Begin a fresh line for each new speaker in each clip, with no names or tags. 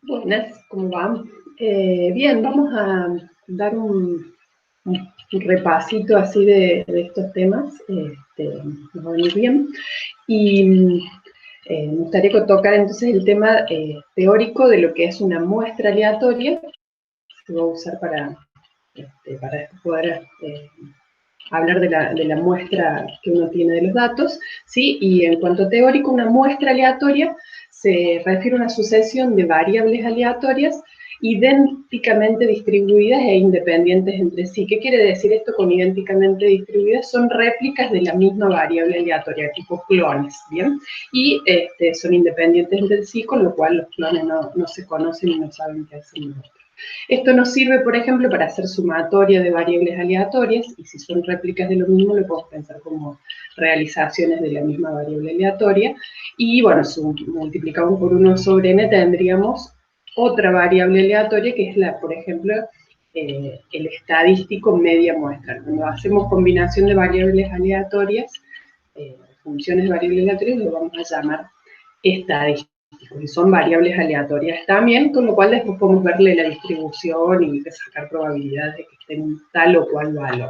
Buenas, ¿cómo va? Bien, vamos a dar un repasito así de estos temas, nos va a venir bien. Y me gustaría tocar entonces el tema teórico de lo que es una muestra aleatoria, que voy a usar para poder hablar de la muestra que uno tiene de los datos, ¿sí? Y en cuanto a teórico, una muestra aleatoria se refiere a una sucesión de variables aleatorias idénticamente distribuidas e independientes entre sí. ¿Qué quiere decir esto con idénticamente distribuidas? Son réplicas de la misma variable aleatoria, tipo clones, ¿bien? Y son independientes entre sí, con lo cual los clones no se conocen y no saben qué hacer. Esto nos sirve, por ejemplo, para hacer sumatoria de variables aleatorias, y si son réplicas de lo mismo, lo podemos pensar como realizaciones de la misma variable aleatoria, y bueno, si multiplicamos por 1 sobre n, tendríamos otra variable aleatoria, que es la, por ejemplo, el estadístico media muestra. Cuando hacemos combinación de variables aleatorias, funciones de variables aleatorias, lo vamos a llamar estadístico. Y son variables aleatorias también, con lo cual después podemos verle la distribución y sacar probabilidades de que estén tal o cual valor.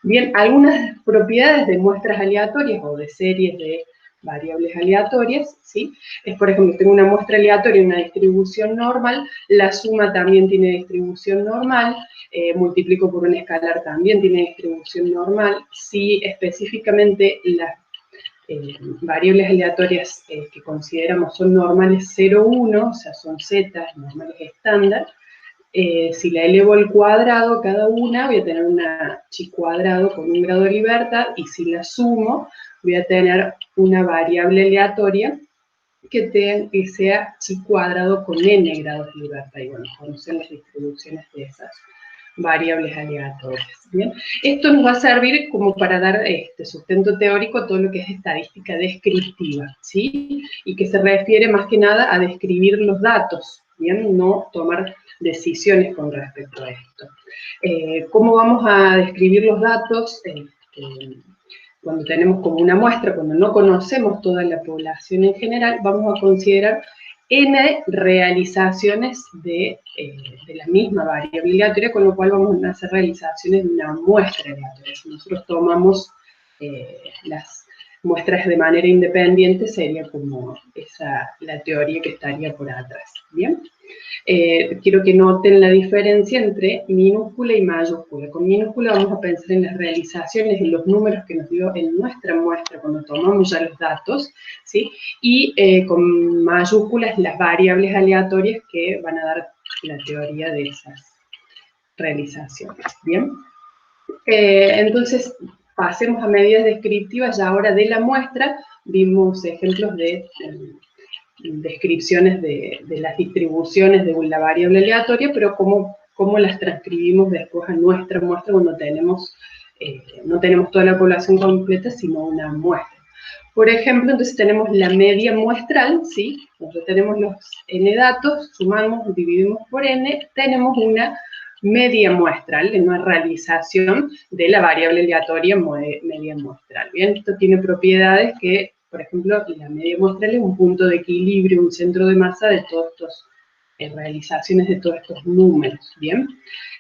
Bien, algunas propiedades de muestras aleatorias o de series de variables aleatorias, ¿sí? Es, por ejemplo, tengo una muestra aleatoria y una distribución normal, la suma también tiene distribución normal, multiplico por un escalar también tiene distribución normal, si específicamente las variables aleatorias que consideramos son normales 0, 1, o sea, son z, normales estándar. Si la elevo al cuadrado cada una, voy a tener una chi cuadrado con un grado de libertad, y si la sumo, voy a tener una variable aleatoria que sea chi cuadrado con n grados de libertad. Y bueno, conocen las distribuciones de esas variables aleatorias. ¿Bien? Esto nos va a servir como para dar sustento teórico a todo lo que es estadística descriptiva, ¿sí? Y que se refiere más que nada a describir los datos, ¿bien? No tomar decisiones con respecto a esto. ¿Cómo vamos a describir los datos? Cuando tenemos como una muestra, cuando no conocemos toda la población en general, vamos a considerar n realizaciones de la misma variable aleatoria, con lo cual vamos a hacer realizaciones de una muestra aleatoria. Si nosotros tomamos las muestras de manera independiente, sería como la teoría que estaría por atrás, ¿bien? Quiero que noten la diferencia entre minúscula y mayúscula. Con minúscula vamos a pensar en las realizaciones, en los números que nos dio en nuestra muestra cuando tomamos ya los datos, ¿sí? Y con mayúsculas las variables aleatorias que van a dar la teoría de esas realizaciones, ¿bien? Entonces, pasemos a medidas descriptivas ya ahora de la muestra. Vimos ejemplos de descripciones de las distribuciones de la variable aleatoria, pero cómo las transcribimos después a nuestra muestra cuando no tenemos toda la población completa, sino una muestra. Por ejemplo, entonces tenemos la media muestral, ¿sí? Nosotros tenemos los n datos, sumamos, dividimos por n, tenemos una media muestral, una realización de la variable aleatoria media muestral. Bien, esto tiene propiedades que, por ejemplo, la media muestral es un punto de equilibrio, un centro de masa de todas estas realizaciones de todos estos números, ¿bien?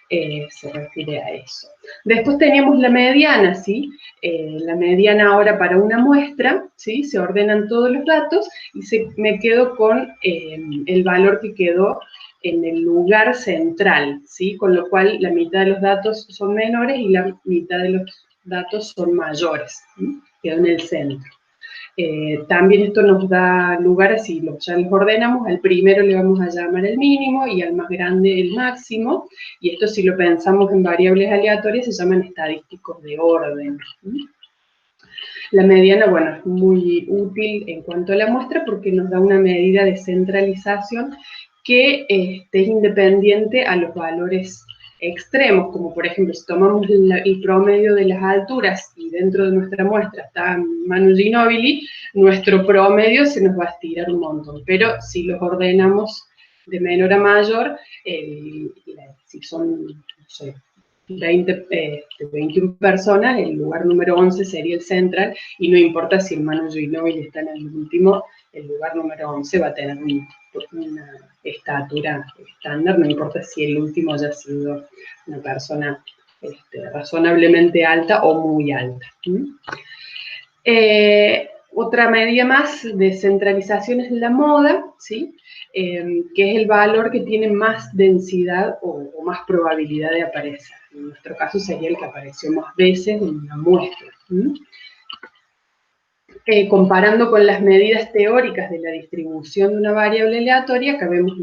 Se refiere a eso. Después teníamos la mediana, ¿sí? La mediana ahora para una muestra, ¿sí? Se ordenan todos los datos y me quedo con el valor que quedó en el lugar central, ¿sí? Con lo cual la mitad de los datos son menores y la mitad de los datos son mayores, ¿sí? Quedó en el centro. También esto nos da lugar a, si ya los ordenamos, al primero le vamos a llamar el mínimo y al más grande el máximo, y esto, si lo pensamos en variables aleatorias, se llaman estadísticos de orden. La mediana, bueno, es muy útil en cuanto a la muestra porque nos da una medida de centralización que es independiente a los valores extremos, como por ejemplo, si tomamos el promedio de las alturas y dentro de nuestra muestra está Manu Ginóbili, nuestro promedio se nos va a estirar un montón, pero si los ordenamos de menor a mayor, si son, no sé, 21 personas, el lugar número 11 sería el central, y no importa si el Manu Ginóbili está en el último, el lugar número 11 va a tener una estatura estándar, no importa si el último haya sido una persona razonablemente alta o muy alta. Otra medida más de centralización es la moda, ¿sí? Que es el valor que tiene más densidad o más probabilidad de aparecer. En nuestro caso sería el que apareció más veces en una muestra. Comparando con las medidas teóricas de la distribución de una variable aleatoria, acá vemos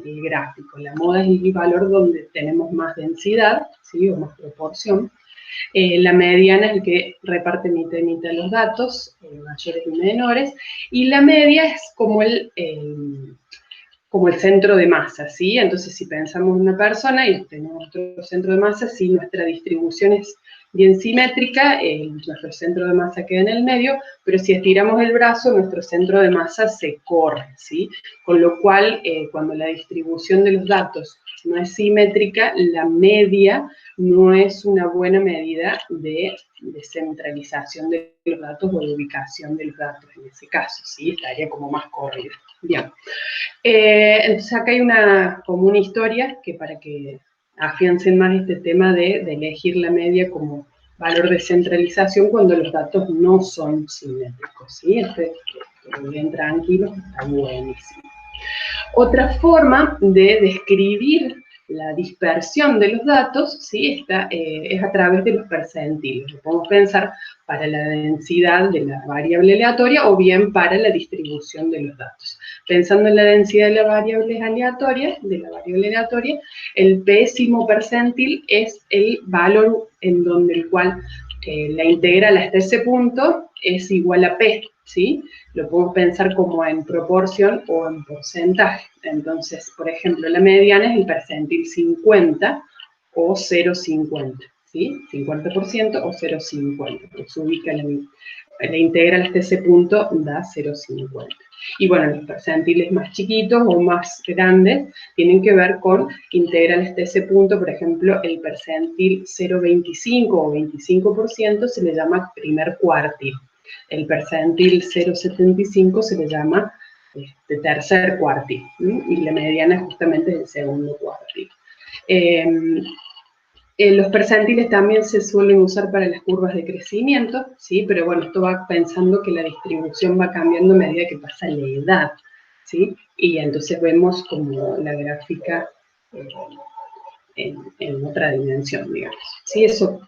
el gráfico. La moda es el valor donde tenemos más densidad, ¿sí? O más proporción. La mediana es el que reparte mitad y mitad los datos, mayores y menores, y la media es como el centro de masa, ¿sí? Entonces, si pensamos en una persona y tenemos otro centro de masa, si nuestra distribución es bien simétrica, nuestro centro de masa queda en el medio, pero si estiramos el brazo, nuestro centro de masa se corre, ¿sí? Con lo cual, cuando la distribución de los datos no es simétrica, la media no es una buena medida de centralización de los datos o de ubicación de los datos en ese caso, ¿sí? Estaría como más corrida. Bien. Entonces acá hay como una historia que para que afiancen más este tema de elegir la media como valor de centralización cuando los datos no son simétricos, ¿sí? Bien tranquilos, está buenísimo. Otra forma de describir la dispersión de los datos, ¿sí? Es a través de los percentiles. Lo podemos pensar para la densidad de la variable aleatoria o bien para la distribución de los datos. Pensando en la densidad de la variable aleatoria, el pésimo percentil es el valor en donde el cual la integral hasta ese punto es igual a P, ¿sí? Lo podemos pensar como en proporción o en porcentaje. Entonces, por ejemplo, la mediana es el percentil 50 o 0,50, ¿sí? 50% o 0,50, se ubica la integral hasta ese punto da 0,50. Y bueno, los percentiles más chiquitos o más grandes tienen que ver con integral hasta ese punto. Por ejemplo, el percentil 0,25 o 25% se le llama primer cuartil. El percentil 0,75 se le llama tercer cuartil, y la mediana justamente es el segundo cuartil. Los percentiles también se suelen usar para las curvas de crecimiento, ¿sí? Pero bueno, esto va pensando que la distribución va cambiando a medida que pasa la edad, ¿sí? Y entonces vemos como la gráfica en otra dimensión, digamos. Sí, eso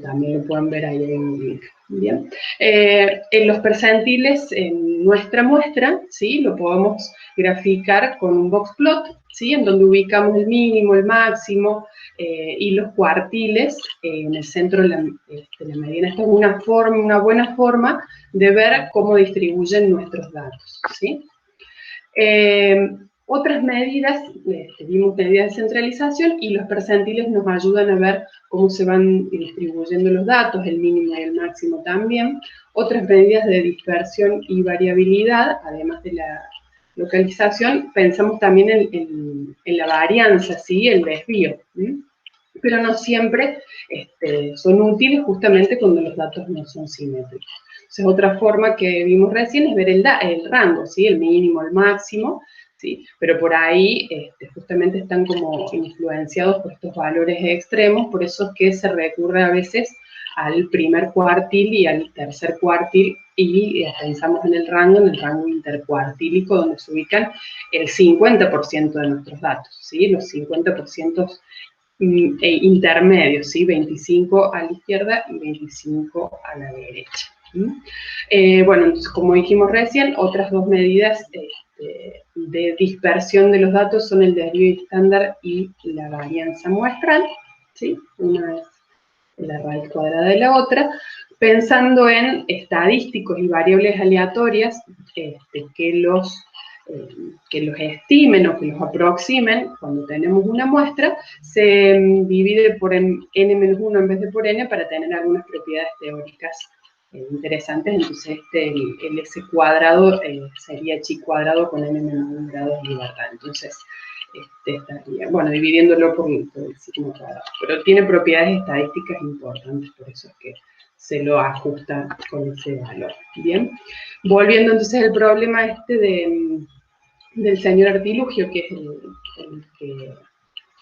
también lo pueden ver ahí en un link. Bien. En los percentiles, en nuestra muestra, ¿sí? Lo podemos graficar con un box plot, ¿sí? En donde ubicamos el mínimo, el máximo y los cuartiles en el centro de la mediana. Esta es una buena forma de ver cómo distribuyen nuestros datos, ¿sí? Otras medidas, vimos medidas de centralización y los percentiles nos ayudan a ver cómo se van distribuyendo los datos, el mínimo y el máximo también. Otras medidas de dispersión y variabilidad, además de la localización, pensamos también en la varianza, ¿sí? El desvío, ¿sí? Pero no siempre son útiles justamente cuando los datos no son simétricos. Entonces, otra forma que vimos recién es ver el rango, ¿sí? El mínimo, el máximo, ¿sí? Pero por ahí justamente están como influenciados por estos valores extremos, por eso es que se recurre a veces al primer cuartil y al tercer cuartil, y pensamos en el rango intercuartílico, donde se ubican el 50% de nuestros datos, ¿sí? Los 50% intermedios, ¿sí? 25 a la izquierda y 25 a la derecha. Bueno, entonces, como dijimos recién, otras dos medidas de dispersión de los datos son el desvío estándar y la varianza muestral, ¿sí? Una es la raíz cuadrada de la otra, pensando en estadísticos y variables aleatorias que los estimen o que los aproximen cuando tenemos una muestra, se divide por n-1 en vez de por n para tener algunas propiedades teóricas interesantes. Entonces el s cuadrado sería chi cuadrado con n-1 grados de libertad. Entonces estaría, bueno, dividiéndolo por el signo cuadrado. Pero tiene propiedades estadísticas importantes, por eso es que se lo ajusta con ese valor. Bien, volviendo entonces al problema del señor Artilugio, que es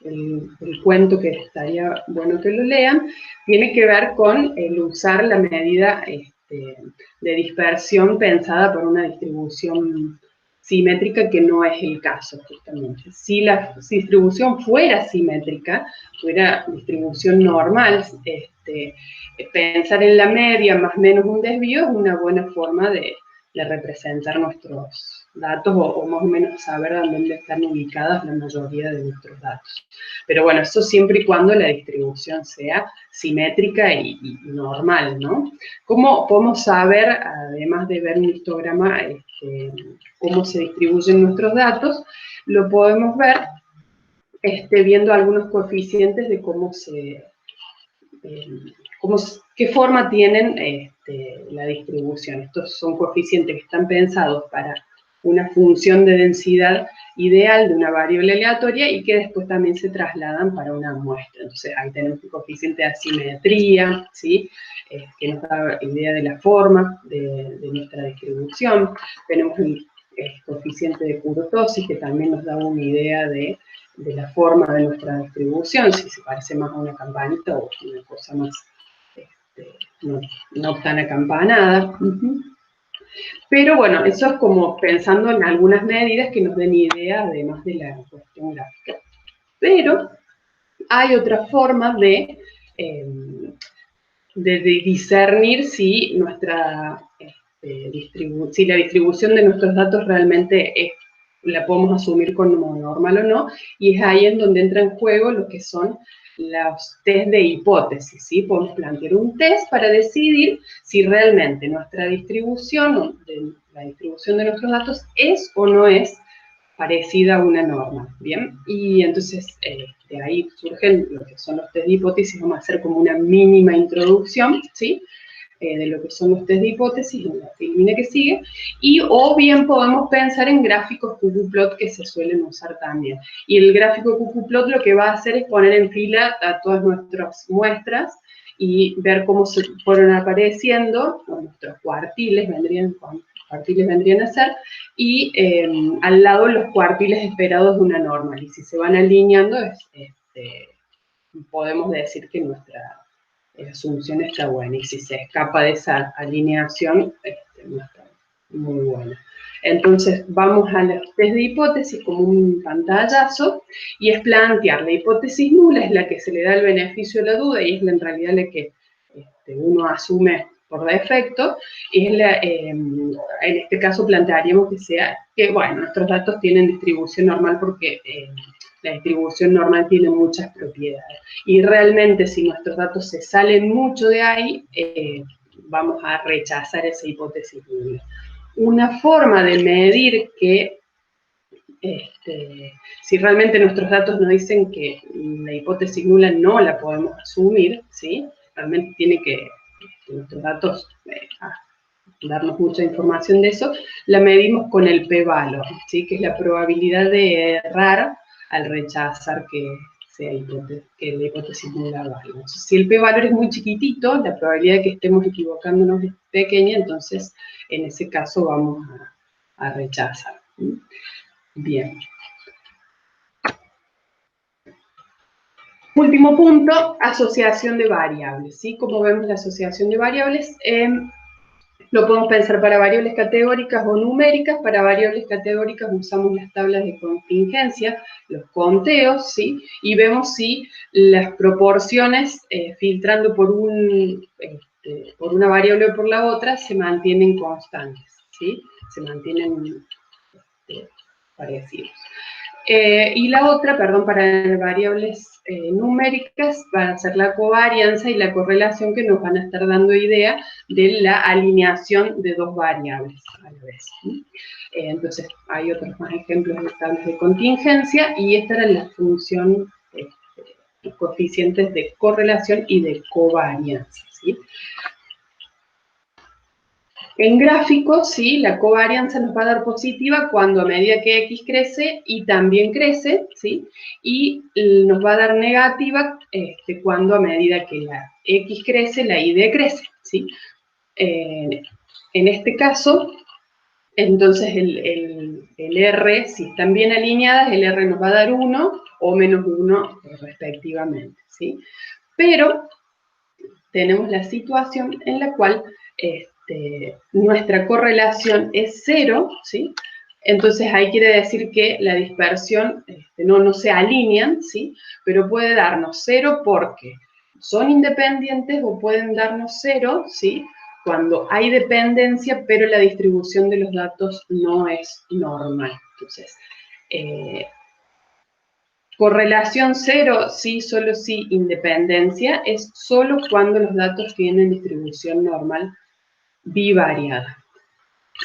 el cuento que estaría bueno que lo lean, tiene que ver con el usar la medida de dispersión pensada por una distribución simétrica, que no es el caso, justamente. Si la distribución fuera simétrica, fuera distribución normal, pensar en la media más o menos un desvío es una buena forma de representar nuestros datos, o más o menos saber dónde están ubicadas la mayoría de nuestros datos. Pero bueno, eso siempre y cuando la distribución sea simétrica y normal, ¿no? ¿Cómo podemos saber, además de ver un histograma, cómo se distribuyen nuestros datos? Lo podemos ver viendo algunos coeficientes de qué forma tienen la distribución. Estos son coeficientes que están pensados para una función de densidad ideal de una variable aleatoria y que después también se trasladan para una muestra. Entonces ahí tenemos el coeficiente de asimetría, ¿sí? Que nos da idea de la forma de nuestra distribución. Tenemos el coeficiente de kurtosis, que también nos da una idea de la forma de nuestra distribución, si se parece más a una campanita o una cosa más no tan acampanada. Pero bueno, eso es como pensando en algunas medidas que nos den idea, además de la cuestión gráfica. Pero hay otra forma de discernir si si la distribución de nuestros datos realmente la podemos asumir como normal o no, y es ahí en donde entra en juego lo que son los test de hipótesis, ¿sí? Podemos plantear un test para decidir si realmente nuestra distribución, la distribución de nuestros datos, es o no es parecida a una norma, ¿bien? Y entonces de ahí surgen lo que son los test de hipótesis. Vamos a hacer como una mínima introducción, ¿sí? De lo que son los test de hipótesis en la filmina que sigue, o bien podemos pensar en gráficos QQplot que se suelen usar también. Y el gráfico QQplot lo que va a hacer es poner en fila a todas nuestras muestras y ver cómo se fueron apareciendo, nuestros cuartiles vendrían a ser, y al lado los cuartiles esperados de una normal. Y si se van alineando, podemos decir que nuestra asunción está buena, y si se escapa de esa alineación, no está muy buena. Entonces vamos a los test de hipótesis como un pantallazo, y es plantear la hipótesis nula, es la que se le da el beneficio de la duda, y es en realidad la que uno asume por defecto, y en este caso plantearíamos que bueno, nuestros datos tienen distribución normal porque la distribución normal tiene muchas propiedades. Y realmente, si nuestros datos se salen mucho de ahí, vamos a rechazar esa hipótesis nula. Una forma de medir que, si realmente nuestros datos nos dicen que la hipótesis nula no la podemos asumir, ¿sí? Realmente tiene que nuestros datos darnos mucha información de eso, la medimos con el p-valor, ¿sí? Que es la probabilidad de errar al rechazar que la hipótesis nula valga. Entonces, si el p-valor es muy chiquitito, la probabilidad de que estemos equivocándonos es pequeña, entonces en ese caso vamos a rechazar. Bien. Último punto, asociación de variables, ¿sí? Como vemos la asociación de variables, lo podemos pensar para variables categóricas o numéricas. Para variables categóricas usamos las tablas de contingencia, los conteos, ¿sí? Y vemos si las proporciones, filtrando por una variable o por la otra, se mantienen constantes, ¿sí? Se mantienen parecidos. Y la otra, para variables numéricas, van a ser la covarianza y la correlación, que nos van a estar dando idea de la alineación de dos variables a la vez. Entonces, hay otros más ejemplos de tablas de contingencia, y esta era la función, los coeficientes de correlación y de covarianza, ¿sí? En gráficos, sí, la covarianza nos va a dar positiva cuando a medida que X crece, Y también crece, ¿sí? Y nos va a dar negativa cuando a medida que la X crece, la Y decrece, ¿sí? En este caso, entonces el R, si están bien alineadas, el R nos va a dar 1 o menos 1 respectivamente, ¿sí? Pero tenemos la situación en la cual nuestra correlación es 0, ¿sí? Entonces ahí quiere decir que la dispersión no se alinean, ¿sí? Pero puede darnos 0 porque son independientes o pueden darnos 0, ¿sí? Cuando hay dependencia, pero la distribución de los datos no es normal. Entonces, correlación 0, sí, solo sí, independencia, es solo cuando los datos tienen distribución normal bivariada.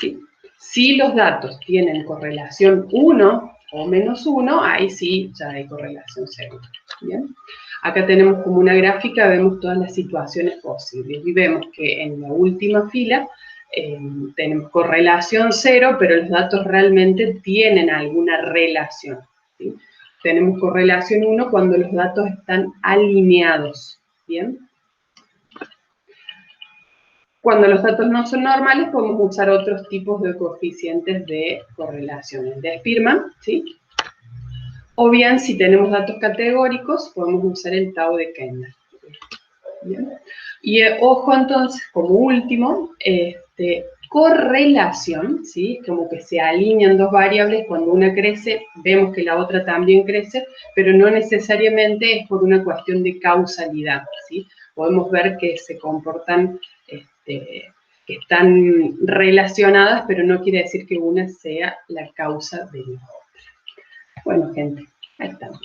¿Sí? Si los datos tienen correlación 1 o menos 1, ahí sí ya hay correlación 0. ¿Bien? Acá tenemos como una gráfica, vemos todas las situaciones posibles y vemos que en la última fila tenemos correlación 0, pero los datos realmente tienen alguna relación. ¿Sí? Tenemos correlación 1 cuando los datos están alineados. ¿Bien? Cuando los datos no son normales, podemos usar otros tipos de coeficientes de correlación, el de Spearman, ¿sí? O bien, si tenemos datos categóricos, podemos usar el tau de Kendall. ¿Bien? Y ojo entonces, como último, correlación, ¿sí? Como que se alinean dos variables, cuando una crece, vemos que la otra también crece, pero no necesariamente es por una cuestión de causalidad, ¿sí? Podemos ver que se comportan, que están relacionadas, pero no quiere decir que una sea la causa de la otra. Bueno, gente, ahí estamos.